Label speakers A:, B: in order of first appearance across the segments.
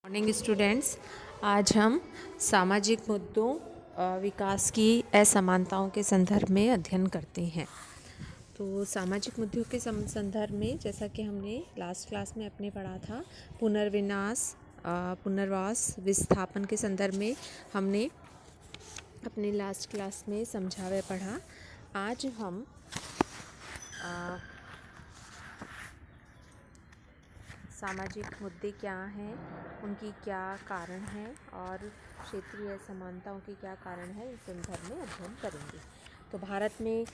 A: Morning students. आज हम सामाजिक मुद्दों विकास की असमानताओं के संदर्भ में अध्ययन करते हैं। तो सामाजिक मुद्दों के संदर्भ में जैसा कि हमने लास्ट क्लास में अपने पढ़ा था, पुनर्वास विस्थापन के संदर्भ में हमने अपने लास्ट क्लास में समझा व पढ़ा। आज हम सामाजिक मुद्दे क्या हैं, उनकी क्या कारण हैं और क्षेत्रीय असमानताओं की क्या कारण है, इस संदर्भ में अध्ययन करेंगे। तो भारत में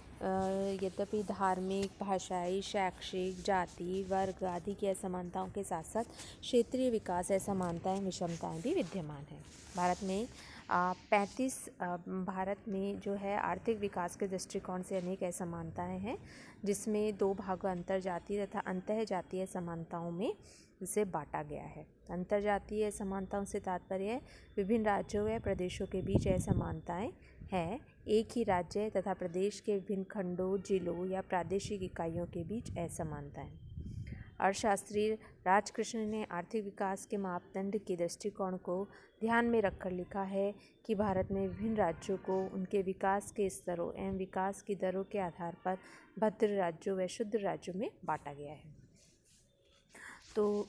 A: यद्यपि धार्मिक, भाषाई, शैक्षिक, जाति, वर्ग आदि की असमानताओं के साथ साथ क्षेत्रीय विकास असमानताएं, विषमताएं भी विद्यमान हैं। भारत में जो है आर्थिक विकास के दृष्टिकोण से अनेक असमानताएं हैं, जिसमें दो भागों अंतर्जातीय तथा अंतःजातीय समानताओं में इसे बांटा गया है। अंतर्जातीय समानताओं से तात्पर्य विभिन्न राज्यों व प्रदेशों के बीच असमानताएं हैं। एक ही राज्य तथा प्रदेश के विभिन्न खंडों, जिलों या प्रादेशिक इकाइयों के बीच असमानताएं। अर्थशास्त्री राजकृष्ण ने आर्थिक विकास के मापदंड के दृष्टिकोण को ध्यान में रखकर लिखा है कि भारत में विभिन्न राज्यों को उनके विकास के स्तरों एवं विकास की दरों के आधार पर भद्र राज्यों व शुद्र राज्यों में बांटा गया है। तो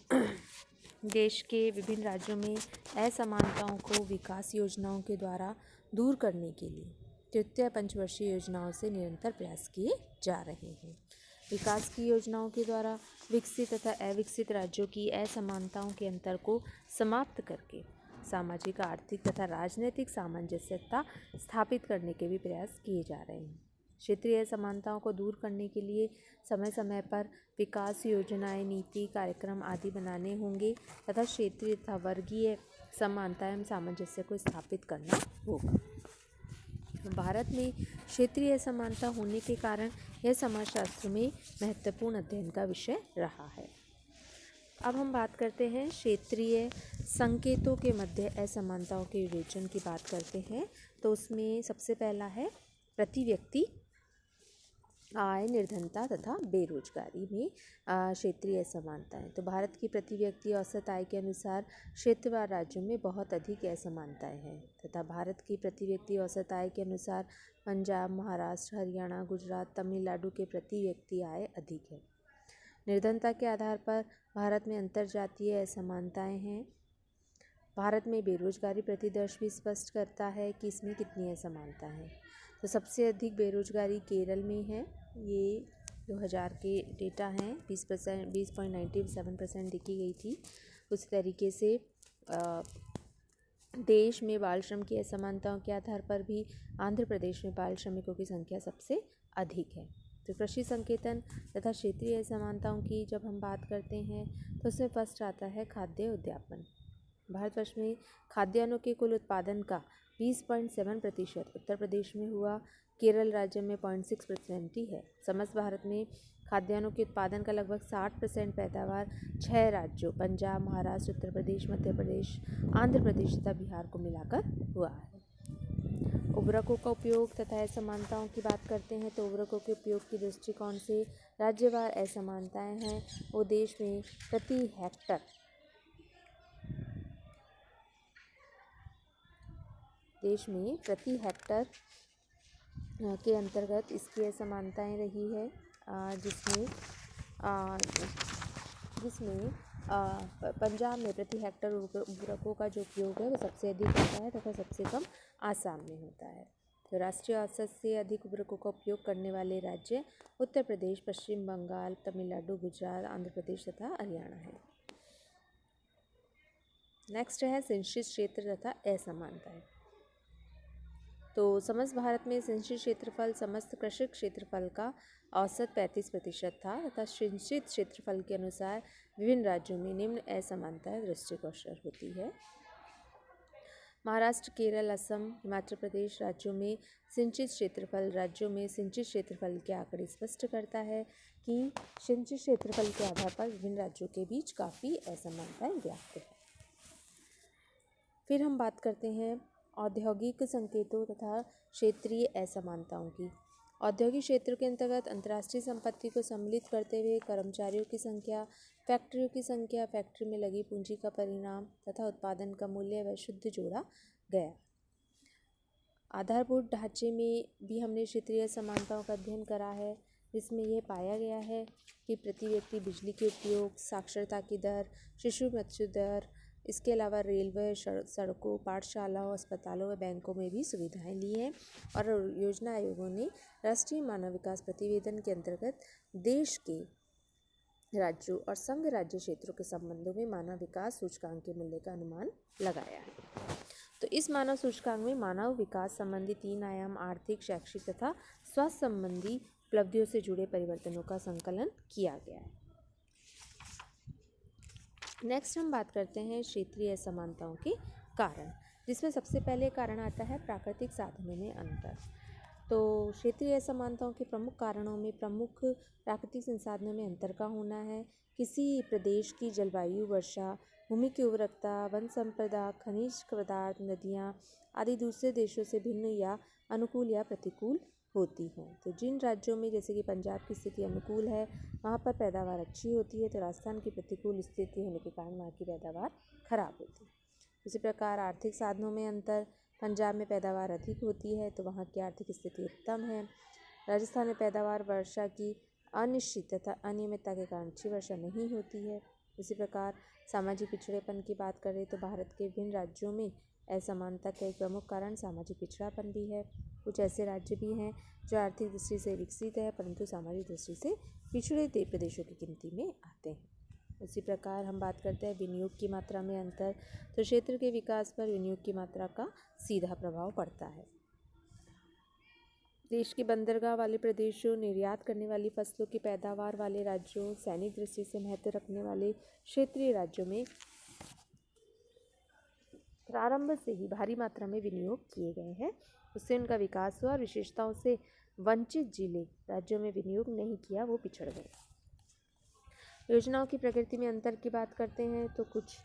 A: देश के विभिन्न राज्यों में असमानताओं को विकास योजनाओं के द्वारा दूर करने के लिए तृतीय पंचवर्षीय योजनाओं से निरंतर प्रयास किए जा रहे हैं। विकास की योजनाओं के द्वारा विकसित तथा अविकसित राज्यों की असमानताओं के अंतर को समाप्त करके सामाजिक, आर्थिक तथा राजनीतिक सामंजस्यता स्थापित करने के भी प्रयास किए जा रहे हैं। क्षेत्रीय असमानताओं को दूर करने के लिए समय समय पर विकास योजनाएं, नीति, कार्यक्रम आदि बनाने होंगे तथा क्षेत्रीय तथा वर्गीय समानता एवं सामंजस्य को स्थापित करना होगा। भारत में क्षेत्रीय असमानता होने के कारण यह समाजशास्त्र में महत्वपूर्ण अध्ययन का विषय रहा है। अब हम बात करते हैं क्षेत्रीय संकेतों के मध्य असमानताओं के विवेचन की बात करते हैं। तो उसमें सबसे पहला है प्रति व्यक्ति आय, निर्धनता तथा बेरोजगारी में क्षेत्रीय असमानताएं। तो भारत की प्रति व्यक्ति औसत आय के अनुसार क्षेत्रवार राज्यों में बहुत अधिक असमानताएं हैं तथा भारत की प्रति व्यक्ति औसत आय के अनुसार पंजाब, महाराष्ट्र, हरियाणा, गुजरात, तमिलनाडु के प्रति व्यक्ति आय अधिक है। निर्धनता के आधार पर भारत में अंतर्जातीय असमानताएं हैं। भारत में बेरोजगारी प्रतिदर्श भी स्पष्ट करता है कि इसमें कितनी असमानता है। तो सबसे अधिक बेरोजगारी केरल में है। ये 2000 के डेटा हैं। 20.97% लिखी गई थी। उस तरीके से देश में बाल श्रम की असमानताओं के आधार पर भी आंध्र प्रदेश में बाल श्रमिकों की संख्या सबसे अधिक है। तो कृषि संकेतन तथा क्षेत्रीय असमानताओं की जब हम बात करते हैं तो उसमें फर्स्ट आता है खाद्य उद्यापन। भारतवर्ष में खाद्यान्नों के कुल उत्पादन का 20.7% उत्तर प्रदेश में हुआ। केरल राज्य में 0.6% ही है। समस्त भारत में खाद्यान्नों के उत्पादन का लगभग 60% पैदावार 6 राज्यों पंजाब, महाराष्ट्र, उत्तर प्रदेश, मध्य प्रदेश, आंध्र प्रदेश तथा बिहार को मिलाकर हुआ है। उर्वरकों का उपयोग तथा असमानताओं की बात करते हैं तो उर्वरकों के उपयोग की दृष्टिकोण से राज्यवार असमानताएं हैं। वो देश में प्रति हेक्टर के अंतर्गत इसकी असमानताएं रही है, जिसमें पंजाब में प्रति हेक्टर उर्वरकों का जो उपयोग है वो सबसे अधिक होता है तथा सबसे कम आसाम में होता है। तो राष्ट्रीय औसत से अधिक उर्वरकों का उपयोग करने वाले राज्य उत्तर प्रदेश, पश्चिम बंगाल, तमिलनाडु, गुजरात, आंध्र प्रदेश तथा हरियाणा है। नेक्स्ट है सिंचित क्षेत्र तथा असमानताएं। तो समस्त भारत में सिंचित क्षेत्रफल समस्त कृषि क्षेत्रफल का औसत 35% था तथा सिंचित क्षेत्रफल के अनुसार विभिन्न राज्यों में निम्न असमानताएं दृष्टिगोचर होती है। महाराष्ट्र, केरल, असम, हिमाचल प्रदेश राज्यों में सिंचित क्षेत्रफल के आंकड़े स्पष्ट करता है कि सिंचित क्षेत्रफल के आधार पर विभिन्न राज्यों के बीच काफ़ी असमानताएं व्याप्त है। फिर हम बात करते हैं औद्योगिक संकेतों तथा क्षेत्रीय असमानताओं की। औद्योगिक क्षेत्र के अंतर्गत अंतर्राष्ट्रीय संपत्ति को सम्मिलित करते हुए कर्मचारियों की संख्या, फैक्ट्रियों की संख्या, फैक्ट्री में लगी पूंजी का परिणाम तथा उत्पादन का मूल्य व शुद्ध जोड़ा गया। आधारभूत ढांचे में भी हमने क्षेत्रीय असमानताओं का अध्ययन करा है, जिसमें यह पाया गया है कि प्रति व्यक्ति बिजली के उपयोग, साक्षरता की दर, शिशु मृत्यु दर, इसके अलावा रेलवे, सड़कों, पाठशालाओं, अस्पतालों व बैंकों में भी सुविधाएं ली हैं। और योजना आयोगों ने राष्ट्रीय मानव विकास प्रतिवेदन के अंतर्गत देश के राज्यों और संघ राज्य क्षेत्रों के संबंधों में मानव विकास सूचकांक के मूल्य का अनुमान लगाया है। तो इस मानव सूचकांक में मानव विकास संबंधी 3 आयाम आर्थिक, शैक्षिक तथा स्वास्थ्य संबंधी उपलब्धियों से जुड़े परिवर्तनों का संकलन किया गया है। नेक्स्ट हम बात करते हैं क्षेत्रीय असमानताओं के कारण, जिसमें सबसे पहले कारण आता है प्राकृतिक साधनों में अंतर। तो क्षेत्रीय असमानताओं के प्रमुख कारणों में प्रमुख प्राकृतिक संसाधनों में अंतर का होना है। किसी प्रदेश की जलवायु, वर्षा, भूमि की उर्वरकता, वन संपदा, खनिज पदार्थ, नदियाँ आदि दूसरे देशों से भिन्न या अनुकूल या प्रतिकूल होती हैं। तो जिन राज्यों में जैसे कि पंजाब की स्थिति अनुकूल है, वहाँ पर पैदावार अच्छी होती है, तो राजस्थान की प्रतिकूल स्थिति होने के कारण वहाँ की पैदावार खराब होती है। इसी प्रकार आर्थिक साधनों में अंतर, पंजाब में पैदावार अधिक होती है तो वहाँ की आर्थिक स्थिति उत्तम है। राजस्थान में पैदावार, वर्षा की अनिश्चित तथा अनियमितता के कारण अच्छी वर्षा नहीं होती है। इसी प्रकार सामाजिक पिछड़ेपन की बात करें तो भारत के विभिन्न राज्यों में असमानता का एक प्रमुख कारण सामाजिक पिछड़ापन भी है। कुछ ऐसे राज्य भी हैं जो आर्थिक दृष्टि से विकसित है परंतु सामाजिक दृष्टि से पिछड़े प्रदेशों की गिनती में आते हैं। उसी प्रकार हम बात करते हैं विनियोग की मात्रा में अंतर। तो क्षेत्र के विकास पर विनियोग की मात्रा का सीधा प्रभाव पड़ता है। देश के बंदरगाह वाले प्रदेशों, निर्यात करने वाली फसलों की पैदावार वाले राज्यों, सैनिक दृष्टि से महत्व रखने वाले क्षेत्रीय राज्यों में प्रारंभ से ही भारी मात्रा में विनियोग किए गए हैं, उससे उनका विकास हुआ और विशेषताओं से वंचित जिले राज्यों में विनियोग नहीं किया, वो पिछड़ गए। योजनाओं की प्रकृति में अंतर की बात करते हैं तो कुछ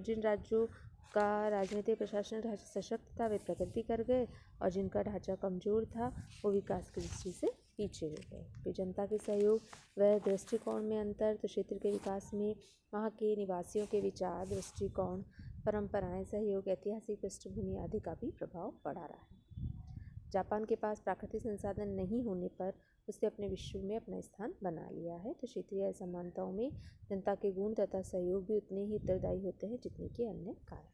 A: जिन राज्यों का राजनीतिक प्रशासन ढांचा सशक्त था वे प्रगति कर गए और जिनका ढांचा कमजोर था वो विकास की दृष्टि से पीछे रह गए। फिर जनता के सहयोग व दृष्टिकोण में अंतर। तो क्षेत्र के विकास में वहाँ के निवासियों के विचार, दृष्टिकोण, परंपराएं, सहयोग, ऐतिहासिक पृष्ठभूमि आदि का भी प्रभाव पड़ा रहा है। जापान के पास प्राकृतिक संसाधन नहीं होने पर उसने अपने विश्व में अपना स्थान बना लिया है। तो क्षेत्रीय असमानताओं में जनता के गुण तथा सहयोग भी उतने ही उत्तरदायी होते हैं जितने के अन्य कारण।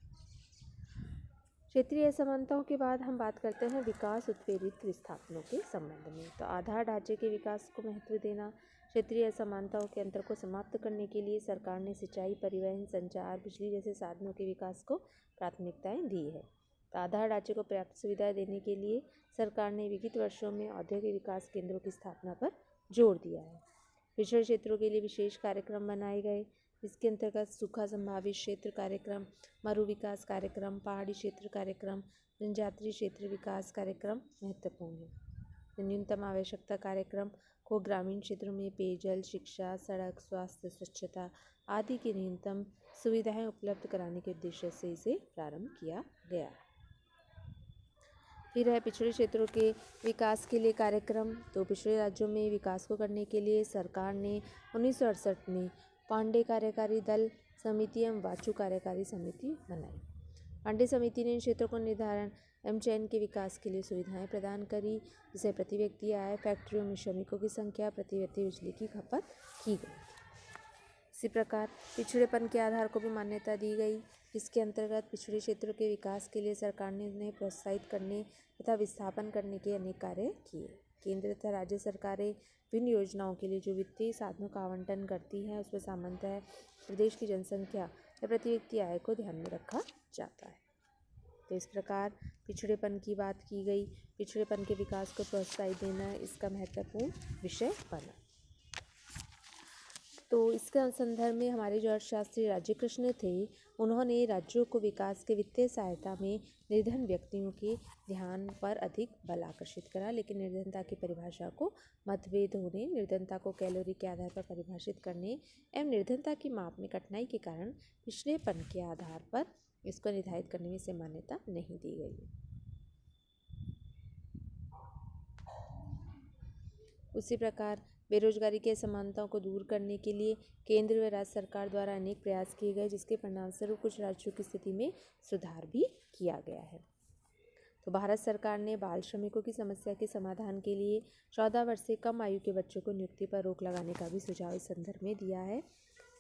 A: क्षेत्रीय असमानताओं के बाद हम बात करते हैं विकास उत्प्रेरित विस्थापनों के संबंध में। तो आधार ढांचे के विकास को महत्व देना। क्षेत्रीय असमानताओं के अंतर को समाप्त करने के लिए सरकार ने सिंचाई, परिवहन, संचार, बिजली जैसे साधनों के विकास को प्राथमिकताएं दी है। तो आधार ढांचे को पर्याप्त सुविधाएं देने के लिए सरकार ने विगत वर्षों में औद्योगिक विकास केंद्रों की स्थापना पर जोर दिया है। पिछड़े क्षेत्रों के लिए विशेष कार्यक्रम बनाए गए, इसके अंतर्गत सूखा संभावित क्षेत्र कार्यक्रम, मरु विकास कार्यक्रम, पहाड़ी क्षेत्र कार्यक्रम, जनजातीय क्षेत्र विकास कार्यक्रम महत्वपूर्ण है। न्यूनतम आवश्यकता कार्यक्रम को ग्रामीण क्षेत्रों में पेयजल, शिक्षा, सड़क, स्वास्थ्य, स्वच्छता आदि की न्यूनतम सुविधाएं उपलब्ध कराने के उद्देश्य से इसे प्रारंभ किया गया। फिर है पिछड़े क्षेत्रों के विकास के लिए कार्यक्रम। तो पिछड़े राज्यों में विकास को करने के लिए सरकार ने 1968 में पांडे कार्यकारी दल समिति एवं वाचू कार्यकारी समिति बनाई। पांडे समिति ने इन क्षेत्रों को निर्धारण एवं चयन के विकास के लिए सुविधाएं प्रदान करी, जिसे प्रति व्यक्ति आय, फैक्ट्रियों में श्रमिकों की संख्या, प्रति व्यक्ति बिजली की खपत की गई। इसी प्रकार पिछड़ेपन के आधार को भी मान्यता दी गई, जिसके अंतर्गत पिछड़े क्षेत्रों के विकास के लिए सरकार ने उन्हें प्रोत्साहित करने तथा विस्थापन करने के अनेक कार्य किए। केंद्र तथा राज्य सरकारें विभिन्न योजनाओं के लिए जो वित्तीय साधनों का आवंटन करती हैं उसमें सामान्यतः प्रदेश की जनसंख्या या प्रति व्यक्ति आय को ध्यान में रखा जाता है। तो इस प्रकार पिछड़ेपन की बात की गई। पिछड़ेपन के विकास को प्रोत्साहित देना इसका महत्वपूर्ण विषय बना। तो इसके संदर्भ में हमारे जो अर्थशास्त्री राज्य कृष्ण थे, उन्होंने राज्यों को विकास के वित्तीय सहायता में निर्धन व्यक्तियों के ध्यान पर अधिक बल आकर्षित करा, लेकिन निर्धनता की परिभाषा को मतभेद होने, निर्धनता को कैलोरी के आधार पर परिभाषित करने एवं निर्धनता की माप में कठिनाई के कारण पिछड़ेपन के आधार पर इसको निर्धारित करने में इसे मान्यता नहीं दी गई है। उसी प्रकार बेरोजगारी की असमानताओं को दूर करने के लिए केंद्र व राज्य सरकार द्वारा अनेक प्रयास किए गए, जिसके परिणामस्वरूप कुछ राज्यों की स्थिति में सुधार भी किया गया है। तो भारत सरकार ने बाल श्रमिकों की समस्या के समाधान के लिए 14 वर्ष से कम आयु के बच्चों को नियुक्ति पर रोक लगाने का भी सुझाव इस संदर्भ में दिया है।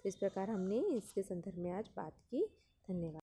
A: तो इस प्रकार हमने इसके संदर्भ में आज बात की। धन्यवाद।